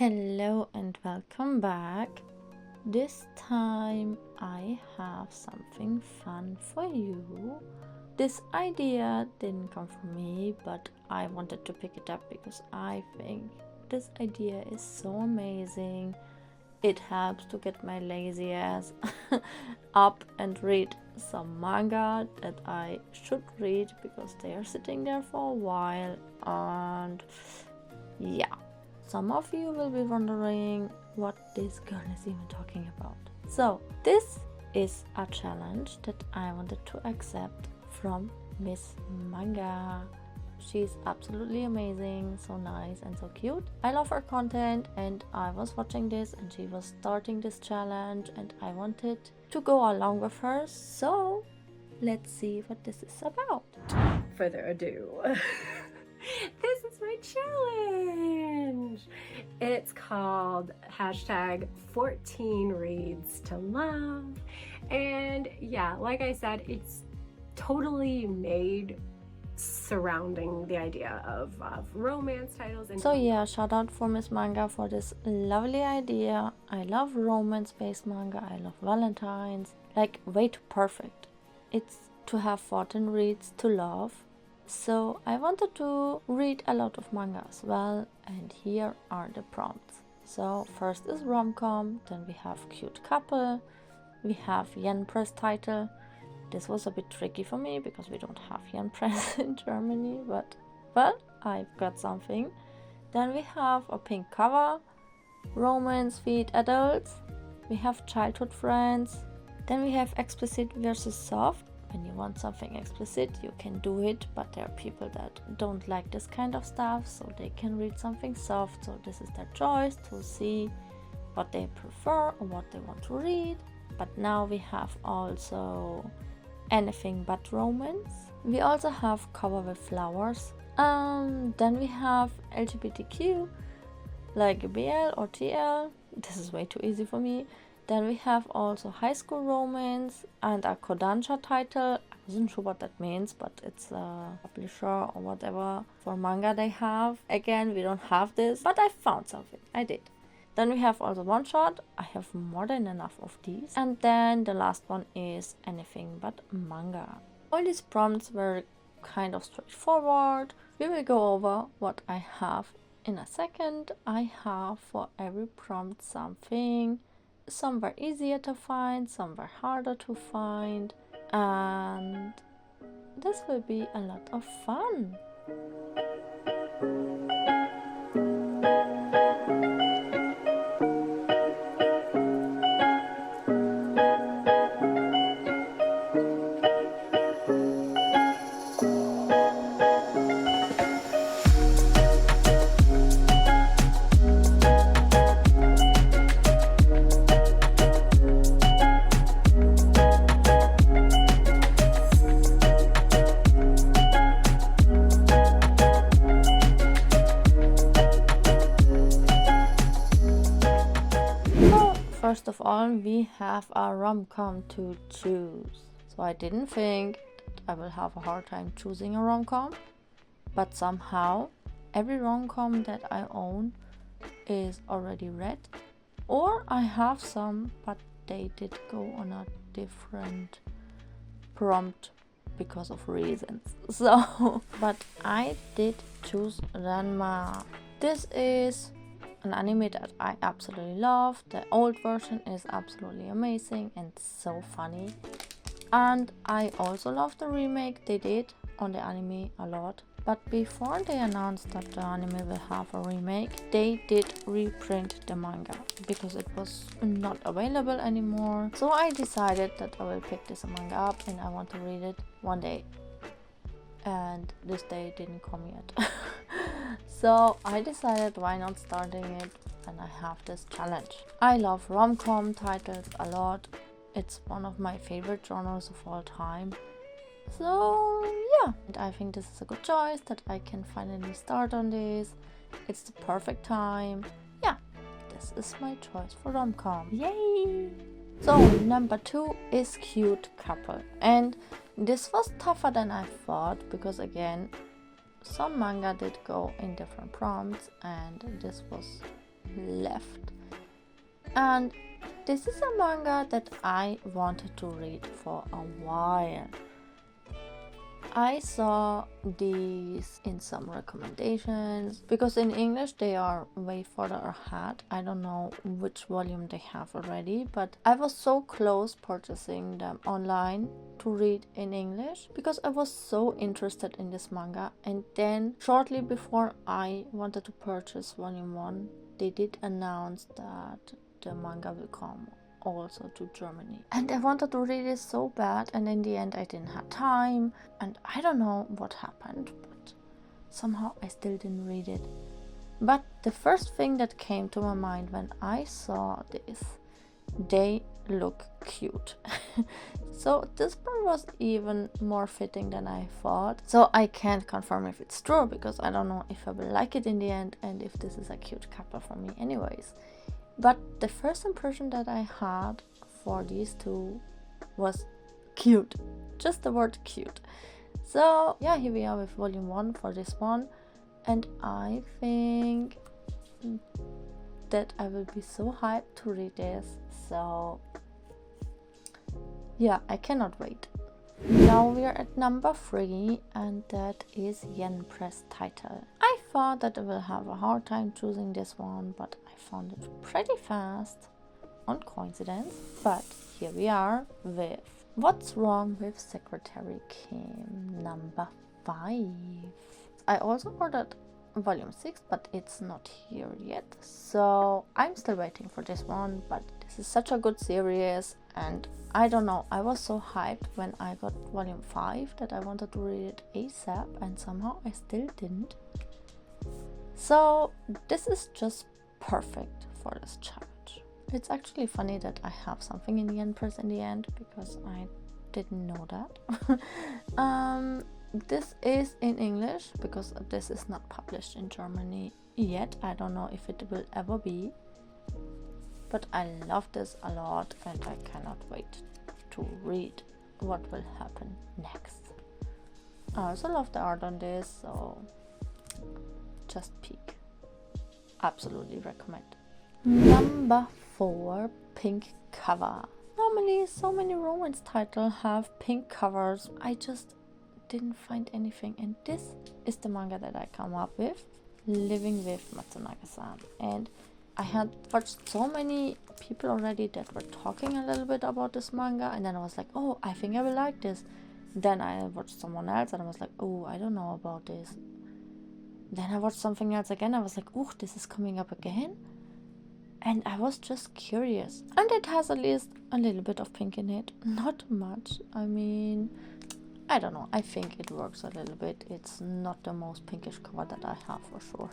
Hello and welcome back. This time I have something fun for you. This idea didn't come from me, but I wanted to pick it up because I think this idea is so amazing. It helps to get my lazy ass up and read some manga that I should read because they are sitting there for a while. And yeah, some of you will be wondering what this girl is even talking about. So this is a challenge that I wanted to accept from Miss Manga. She's absolutely amazing, so nice and so cute. I love her content, and I was watching this and she was starting this challenge and I wanted to go along with her. So let's see what this is about. Further ado. This is my challenge. It's called #14 Reads to Love. And yeah, like I said, it's totally made surrounding the idea of romance titles. And so yeah, shout out for Miss Manga for this lovely idea. I love romance-based manga. I love Valentine's. Like, way too perfect. It's to have 14 reads to love. So I wanted to read a lot of manga as well, and here are the prompts. So first is rom-com, then we have cute couple, we have yen press title. This was a bit tricky for me because we don't have yen press in Germany, but well, I've got something. Then we have a pink cover, romance feed adults, we have childhood friends, then we have explicit versus soft. When you want something explicit, you can do it, but there are people that don't like this kind of stuff, so they can read something soft. So this is their choice to see what they prefer or what they want to read. But now we have also anything but romance. We also have cover with flowers. Then we have LGBTQ, like BL or TL. This is way too easy for me. Then we have also high school romance and a kodansha title. I wasn't sure what that means, but it's a publisher or whatever for manga they have. Again, we don't have this, but I found something. I did. Then we have also one shot. I have more than enough of these. And then the last one is anything but manga. All these prompts were kind of straightforward. We will go over what I have in a second. I have for every prompt something. Some were easier to find, some were harder to find, and this will be a lot of fun. First of all, we have a rom-com to choose. So I didn't think that I will have a hard time choosing a rom-com, but somehow every rom-com that I own is already read, or I have some, but they did go on a different prompt because of reasons. So, but I did choose Ranma. This is an anime that I absolutely love. The old version is absolutely amazing and so funny. And I also love the remake they did on the anime a lot. But before they announced that the anime will have a remake, they did reprint the manga because it was not available anymore. So I decided that I will pick this manga up and I want to read it one day. And this day didn't come yet. So I decided why not starting it, and I have this challenge. I love rom-com titles a lot. It's one of my favorite genres of all time. So yeah, and I think this is a good choice that I can finally start on this. It's the perfect time. Yeah, this is my choice for rom-com. Yay! So number 2 is cute couple, and this was tougher than I thought because again, some manga did go in different prompts and this was left. And this is a manga that I wanted to read for a while. I saw these in some recommendations because in English they are way further ahead. I don't know which volume they have already, but I was so close purchasing them online to read in English because I was so interested in this manga. And then shortly before I wanted to purchase volume 1, they did announce that the manga will come also to Germany, and I wanted to read it so bad, and in the end I didn't have time, and I don't know what happened, but somehow I still didn't read it. But the first thing that came to my mind when I saw this, they look cute. So this one was even more fitting than I thought. So I can't confirm if it's true because I don't know if I will like it in the end and if this is a cute couple for me anyways. But the first impression that I had for these two was cute. Just the word cute. So yeah, here we are with volume 1 for this one. And I think that I will be so hyped to read this. So yeah, I cannot wait. Now we are at number 3, and that is Yen Press title. I thought that I will have a hard time choosing this one, but I found it pretty fast on coincidence. But here we are with What's Wrong with Secretary Kim, number 5. I also ordered volume 6, but it's not here yet, so I'm still waiting for this one. But this is such a good series, and I don't know, I was so hyped when I got volume 5 that I wanted to read it ASAP, and somehow I still didn't. So this is just perfect for this challenge. It's actually funny that I have something in Yen Press in the end, because I didn't know that. This is in English because this is not published in Germany yet. I don't know if it will ever be, but I love this a lot and I cannot wait to read what will happen next. I also love the art on this, so just peek. Absolutely recommend. Number 4, pink cover. Normally so many romance titles have pink covers. I just didn't find anything, and this is the manga that I come up with, Living with Matsunaga-san. And I had watched so many people already that were talking a little bit about this manga, and then I was like, oh, I think I will like this. Then I watched someone else and I was like, oh, I don't know about this. Then I watched something else again. I was like, oh, this is coming up again. And I was just curious. And it has at least a little bit of pink in it. Not much. I mean, I don't know. I think it works a little bit. It's not the most pinkish cover that I have for sure.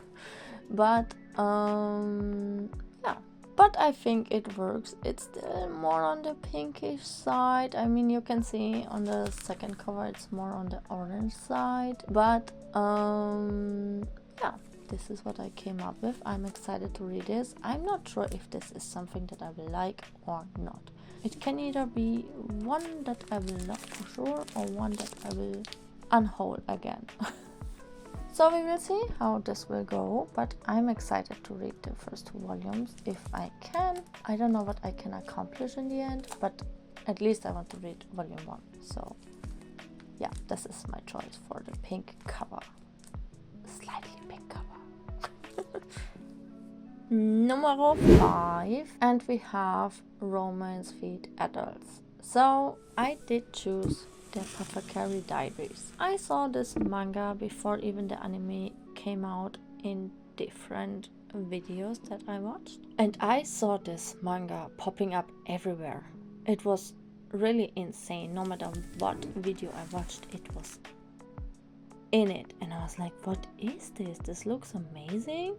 But, yeah. But I think it works. It's still more on the pinkish side. I mean, you can see on the second cover, it's more on the orange side. But, yeah. This is what I came up with. I'm excited to read this. I'm not sure if this is something that I will like or not. It can either be one that I will love for sure or one that I will unhaul again. So we will see how this will go, but I'm excited to read the first 2 volumes if I can. I don't know what I can accomplish in the end, but at least I want to read volume 1. So yeah, this is my choice for the pink cover. Slightly pink cover. Number 5, and we have Romance Feed Adults. So I did choose the Apothecary Diaries. I saw this manga before even the anime came out in different videos that I watched, and I saw this manga popping up everywhere. It was really insane. No matter what video I watched, it was in it, and I was like, what is this? This looks amazing.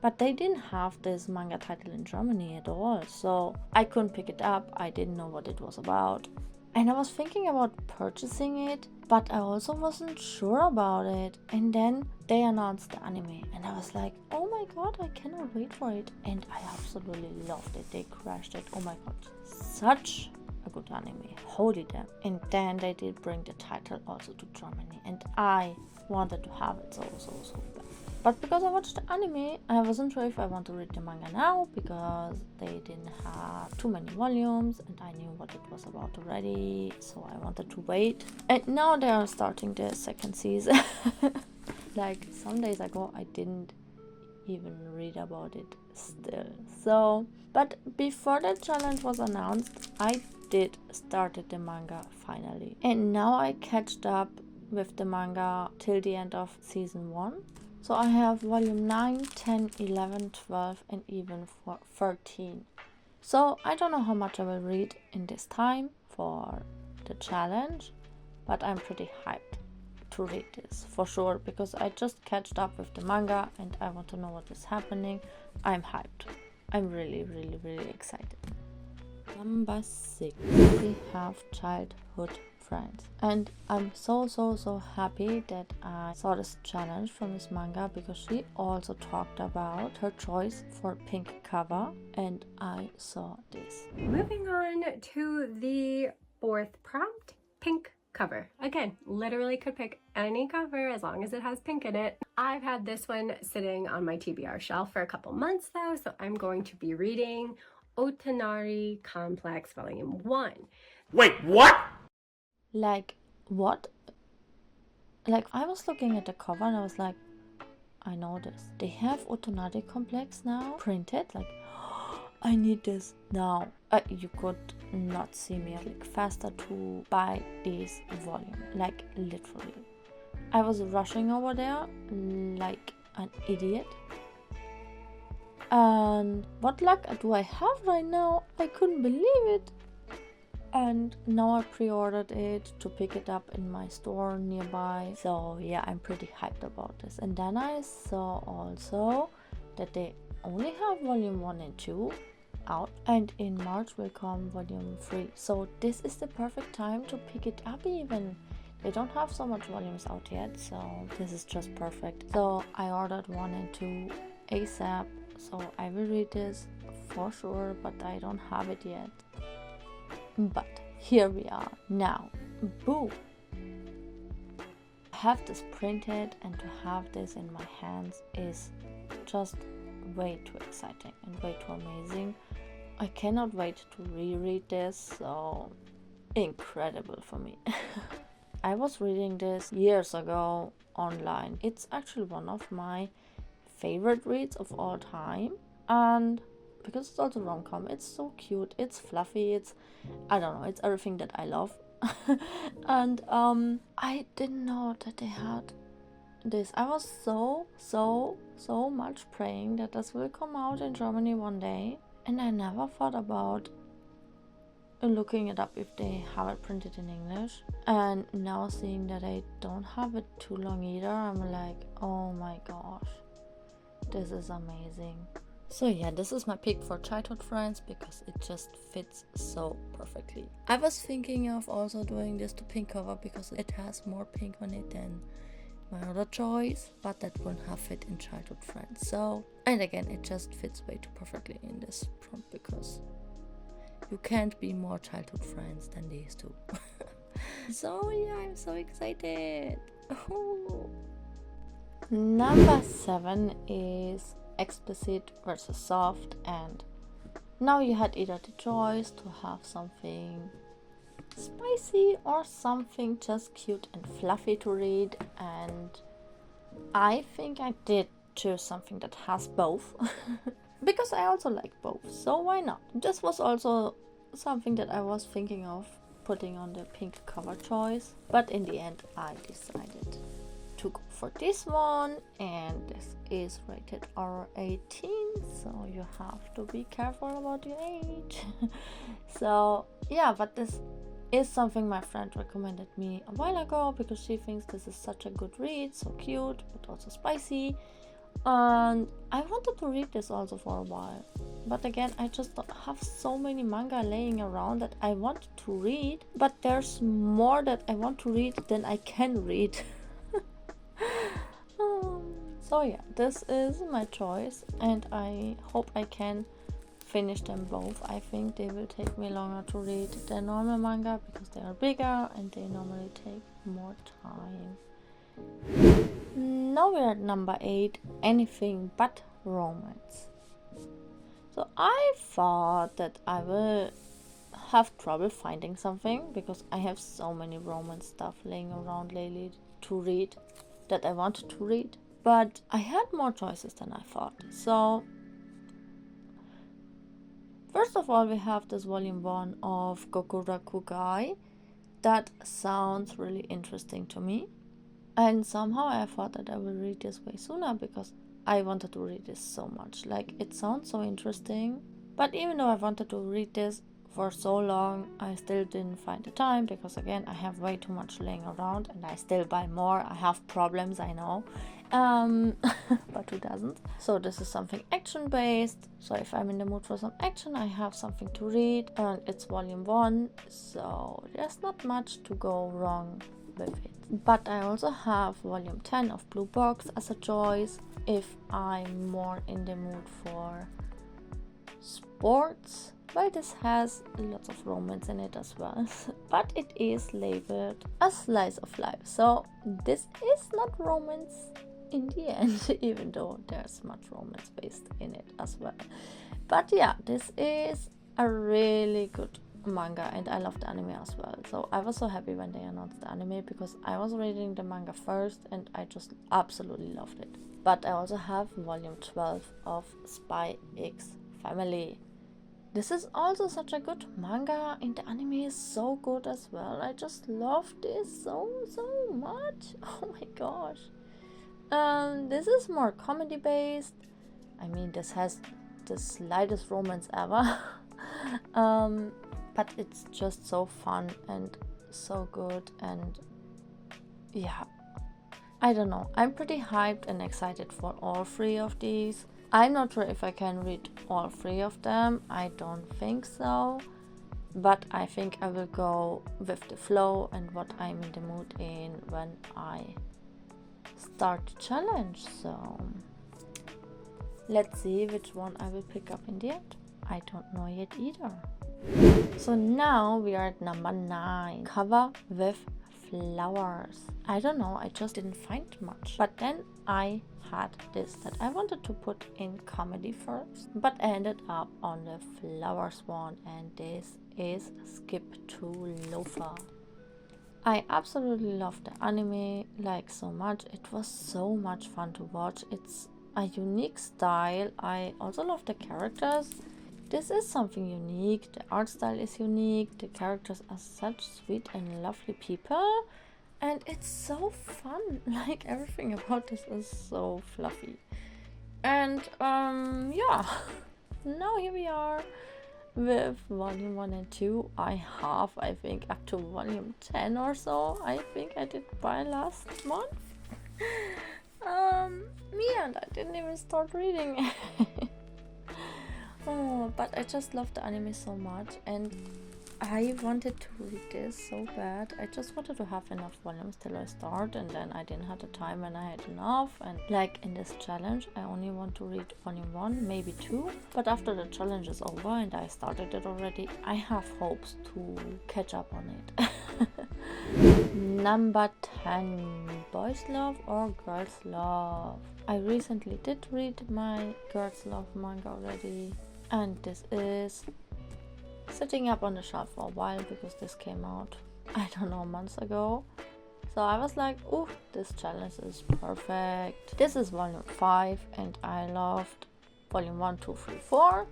But they didn't have this manga title in Germany at all, so I couldn't pick it up. I didn't know what it was about, and I was thinking about purchasing it, but I also wasn't sure about it. And then they announced the anime, and I was like, oh my god, I cannot wait for it. And I absolutely loved it. They crashed it. Oh my god, such a good anime. Holy damn. And then they did bring the title also to Germany, and I wanted to have it so bad. But because I watched the anime, I wasn't sure if I want to read the manga now because they didn't have too many volumes and I knew what it was about already, so I wanted to wait. And now they are starting the second season. Like some days ago I didn't even read about it still. So, but before the challenge was announced, I did started the manga finally. And now I catched up with the manga till the end of season 1. So I have volume 9, 10, 11, 12 and even 13. So I don't know how much I will read in this time for the challenge, but I'm pretty hyped to read this for sure because I just catched up with the manga and I want to know what is happening. I'm hyped. I'm really, really, really excited. Number 6, we have childhood friends, and I'm so happy that I saw this challenge from this manga because she also talked about her choice for pink cover and I saw this. Moving on to the 4th prompt, pink cover. Again, literally could pick any cover as long as it has pink in it. I've had this one sitting on my TBR shelf for a couple months though, so I'm going to be reading Otonari Complex Volume 1. Wait, what? Like, what? Like, I was looking at the cover and I was like, I know this. They have Otonari Complex now printed. Like, I need this now. You could not see me click faster to buy this volume. Like, literally. I was rushing over there like an idiot. And what luck do I have right now? I couldn't believe it. And now I pre-ordered it to pick it up in my store nearby. So yeah, I'm pretty hyped about this. And then I saw also that they only have volume 1 and 2 out, and in March will come volume 3. So this is the perfect time to pick it up even. They don't have so much volumes out yet, so this is just perfect. So I ordered 1 and 2 ASAP. So I will read this for sure, but I don't have it yet. But here we are now. Boom! I have this printed, and to have this in my hands is just way too exciting and way too amazing. I cannot wait to reread this, so incredible for me. I was reading this years ago online. It's actually one of my favorite reads of all time, and because it's also rom-com, it's so cute, it's fluffy, it's, I don't know, it's everything that I love. And I didn't know that they had this. I was so much praying that this will come out in Germany one day, and I never thought about looking it up if they have it printed in English. And now seeing that I don't have it too long either, I'm like, oh my gosh, this is amazing. So yeah, this is my pick for childhood friends because it just fits so perfectly. I was thinking of also doing this to pink cover because it has more pink on it than my other choice, but that won't have fit in childhood friends. So, and again, it just fits way too perfectly in this prompt because you can't be more childhood friends than these two. So yeah, I'm so excited. Number 7 is explicit versus soft, and now you had either the choice to have something spicy or something just cute and fluffy to read, and I think I did choose something that has both. Because I also like both, so why not? This was also something that I was thinking of putting on the pink cover choice, but in the end I decided to go for this one, and this is rated R18, so you have to be careful about your age. So yeah, but this is something my friend recommended me a while ago because she thinks this is such a good read, so cute but also spicy, and I wanted to read this also for a while, but again I just have so many manga laying around that I want to read, but there's more that I want to read than I can read. So yeah, this is my choice, and I hope I can finish them both. I think they will take me longer to read than normal manga because they are bigger and they normally take more time. Now we're at number 8, anything but romance. So I thought that I will have trouble finding something because I have so many romance stuff laying around lately to read that I wanted to read. But I had more choices than I thought. So first of all, we have this volume 1 of Gokurakugai. That sounds really interesting to me. And somehow I thought that I will read this way sooner because I wanted to read this so much. Like, it sounds so interesting. But even though I wanted to read this for so long, I still didn't find the time because, again, I have way too much laying around and I still buy more. I have problems, I know. But who doesn't? So this is something action based. So if I'm in the mood for some action, I have something to read, and it's volume 1. So there's not much to go wrong with it. But I also have volume 10 of Blue Box as a choice if I'm more in the mood for sports. Well, this has lots of romance in it as well, but it is labeled a slice of life. So this is not romance in the end, even though there's much romance based in it as well. But yeah, this is a really good manga and I love the anime as well. So I was so happy when they announced the anime because I was reading the manga first and I just absolutely loved it. But I also have volume 12 of Spy X Family. This is also such a good manga and the anime is so good as well. I just love this so much. Oh my gosh. This is more comedy based. I mean, this has the slightest romance ever. But it's just so fun and so good, and yeah, I don't know. I'm pretty hyped and excited for all 3 of these. I'm not sure if I can read all 3 of them. I don't think so. But I think I will go with the flow and what I'm in the mood in when I start the challenge. So let's see which one I will pick up in the end. I don't know yet either. So now we are at number 9, cover with flowers. I don't know, I just didn't find much. But then I had this that I wanted to put in comedy first, but ended up on the flowers one, and this is Skip to Loafer. I absolutely love the anime, like, so much. It was so much fun to watch. It's a unique style. I also love the characters. This is something unique. The art style is unique. The characters are such sweet and lovely people. And it's so fun. Like, everything about this is so fluffy. And yeah. Now here we are with volume 1 and 2. I think up to volume 10 or so. I think I did buy last month. And I didn't even start reading. Oh, but I just love the anime so much, and I wanted to read this so bad. I just wanted to have enough volumes till I start, and then I didn't have the time when I had enough. And like in this challenge, I only want to read volume 1, maybe 2. But after the challenge is over and I started it already, I have hopes to catch up on it. Number 10, Boys Love or Girls Love. I recently did read my Girls Love manga already, and this is sitting up on the shelf for a while because this came out, I don't know, months ago. So I was like, ooh, this challenge is perfect. This is volume 5 and I loved volume 1, 2, 3, 4.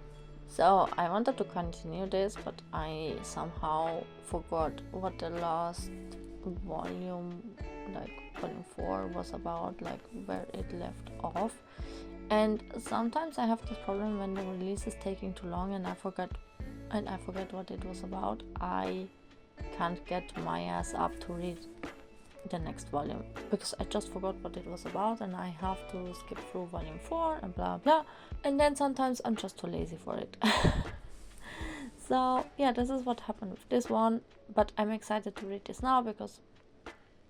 So I wanted to continue this, but I somehow forgot what the last volume, like volume 4, was about, like where it left off. And sometimes I have this problem when the release is taking too long and I forget what it was about. I can't get my ass up to read the next volume because I just forgot what it was about, and I have to skip through volume 4 and blah blah, and then sometimes I'm just too lazy for it. So yeah, this is what happened with this one, but I'm excited to read this now because,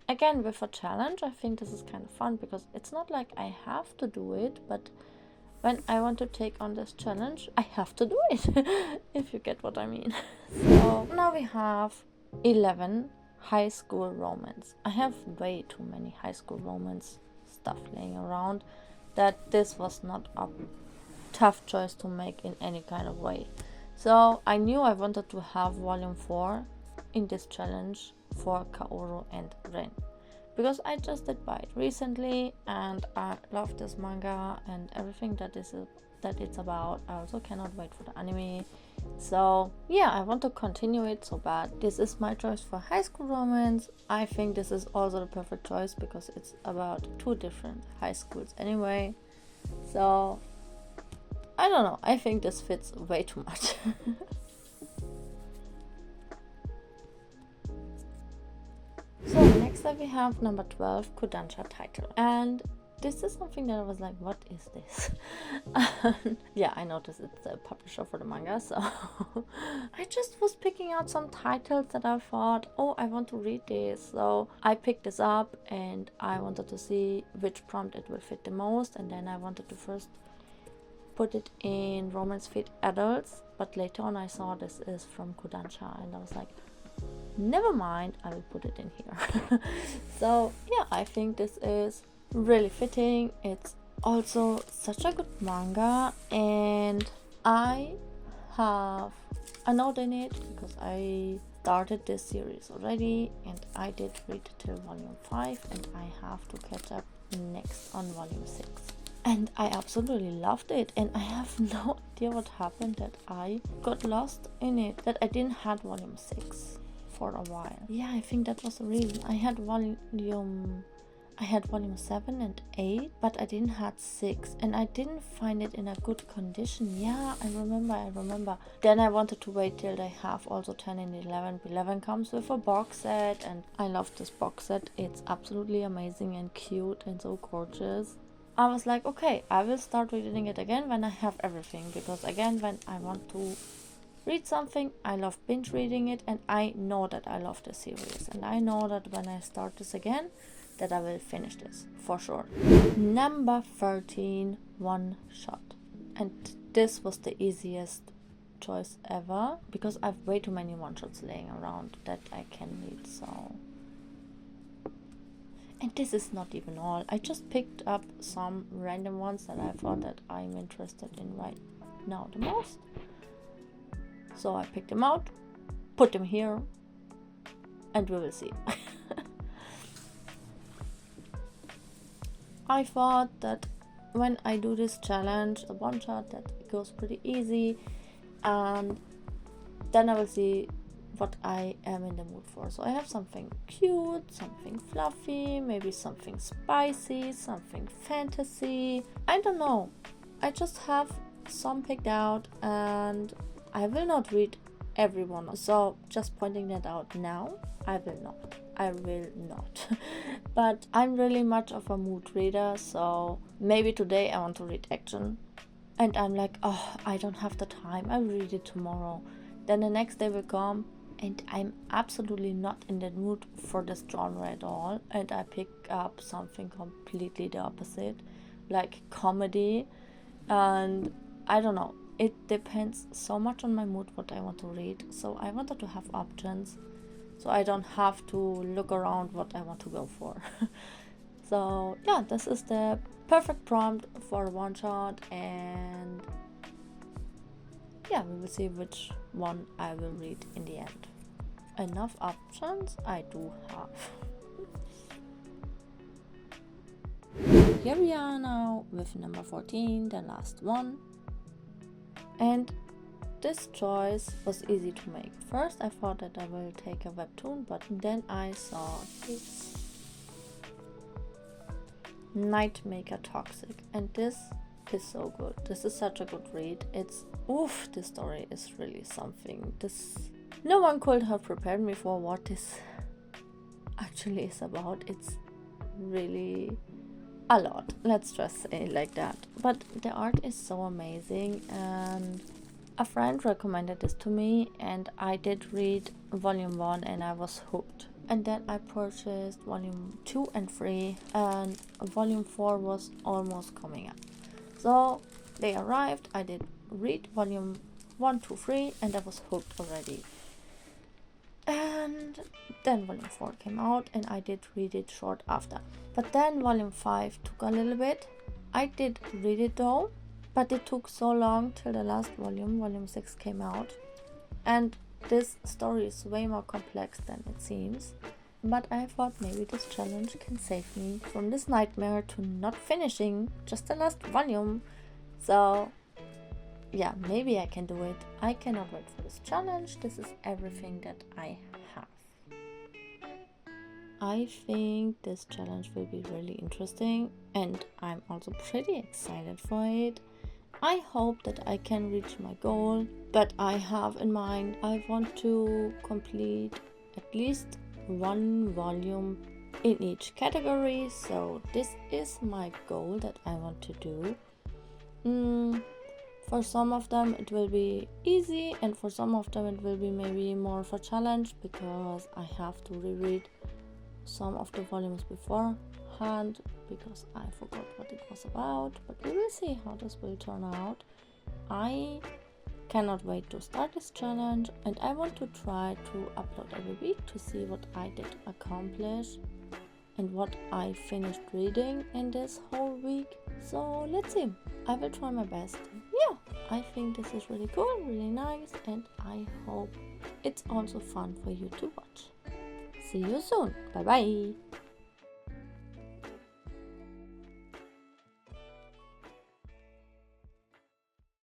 again, with a challenge, I think this is kind of fun because it's not like I have to do it, but when I want to take on this challenge, I have to do it, if you get what I mean. So now we have 11, high school romance. I have way too many high school romance stuff laying around that this was not a tough choice to make in any kind of way. So I knew I wanted to have volume 4 in this challenge for Kaoru and Ren, because I just did buy it recently and I love this manga and everything that it's about. I also cannot wait for the anime. So yeah, I want to continue it so bad. This is my choice for high school romance. I think this is also the perfect choice because it's about 2 different high schools anyway. So I don't know, I think this fits way too much. So next up we have number 12, Kodansha title. And this is something that I was like, what is this? Yeah, I noticed it's the publisher for the manga, so I just was picking out some titles that I thought, oh, I want to read this. So I picked this up and I wanted to see which prompt it will fit the most, and then I wanted to first put it in Romance Fit Adults, but later on I saw this is from Kodansha and I was like, never mind, I will put it in here. So yeah, I think this is really fitting. It's also such a good manga and I have a note in it because I started this series already and I did read till volume 5 and I have to catch up next on volume 6. And I absolutely loved it, and I have no idea what happened that I got lost in it, that I didn't have volume 6 for a while. Yeah, I think that was the reason. I had volume 7 and 8, but I didn't have 6 and I didn't find it in a good condition. Yeah, I remember. Then I wanted to wait till they have also 10 and 11. 11 comes with a box set and I love this box set. It's absolutely amazing and cute and so gorgeous. I was like, okay, I will start reading it again when I have everything, because again, when I want to read something, I love binge reading it, and I know that I love the series, and I know that when I start this again, that I will finish this for sure. Number 13, One Shot, and this was the easiest choice ever because I have way too many one shots laying around that I can read. So, and this is not even all. I just picked up some random ones that I thought that I'm interested in right now the most. So I picked them out, put them here, and we will see. I thought that when I do this challenge, a one shot, that it goes pretty easy, and then I will see what I am in the mood for. So I have something cute, something fluffy, maybe something spicy, something fantasy. I don't know. I just have some picked out and I will not read everyone. So just pointing that out now, I will not. But I'm really much of a mood reader, so maybe today I want to read action and I'm like, oh, I don't have the time, I'll read it tomorrow. Then the next day will come and I'm absolutely not in the mood for this genre at all, and I pick up something completely the opposite, like comedy. And I don't know, it depends so much on my mood what I want to read. So I wanted to have options so I don't have to look around what I want to go for. So yeah, this is the perfect prompt for one shot, and yeah, we will see which one I will read in the end. Enough options I do have. Here we are now with number 14, the last one. And this choice was easy to make. First I thought that I will take a webtoon, but then I saw this Nightmaker Toxic, and this is so good. This is such a good read. It's this story is really something. No one could have prepared me for what this actually is about. It's really a lot, let's just say it like that. But the art is so amazing, and a friend recommended this to me and I did read volume 1 and I was hooked. And then I purchased volume 2 and 3, and volume 4 was almost coming up. So they arrived, I did read volume 1, 2, 3 and I was hooked already. And And then volume 4 came out and I did read it short after. But then volume 5 took a little bit. I did read it though, but it took so long till the last volume, volume 6, came out. And this story is way more complex than it seems. But I thought maybe this challenge can save me from this nightmare to not finishing just the last volume. So yeah, maybe I can do it. I cannot wait for this challenge. This is everything that I have. I think this challenge will be really interesting and I'm also pretty excited for it. I hope that I can reach my goal, but I have in mind I want to complete at least one volume in each category, so this is my goal that I want to do. For some of them it will be easy and for some of them it will be maybe more of a challenge because I have to reread some of the volumes beforehand because I forgot what it was about, but we will see how this will turn out. I cannot wait to start this challenge and I want to try to upload every week to see what I did accomplish and what I finished reading in this whole week. So let's see, I will try my best. Yeah, I think this is really cool, really nice, and I hope it's also fun for you to watch. See you soon, bye bye.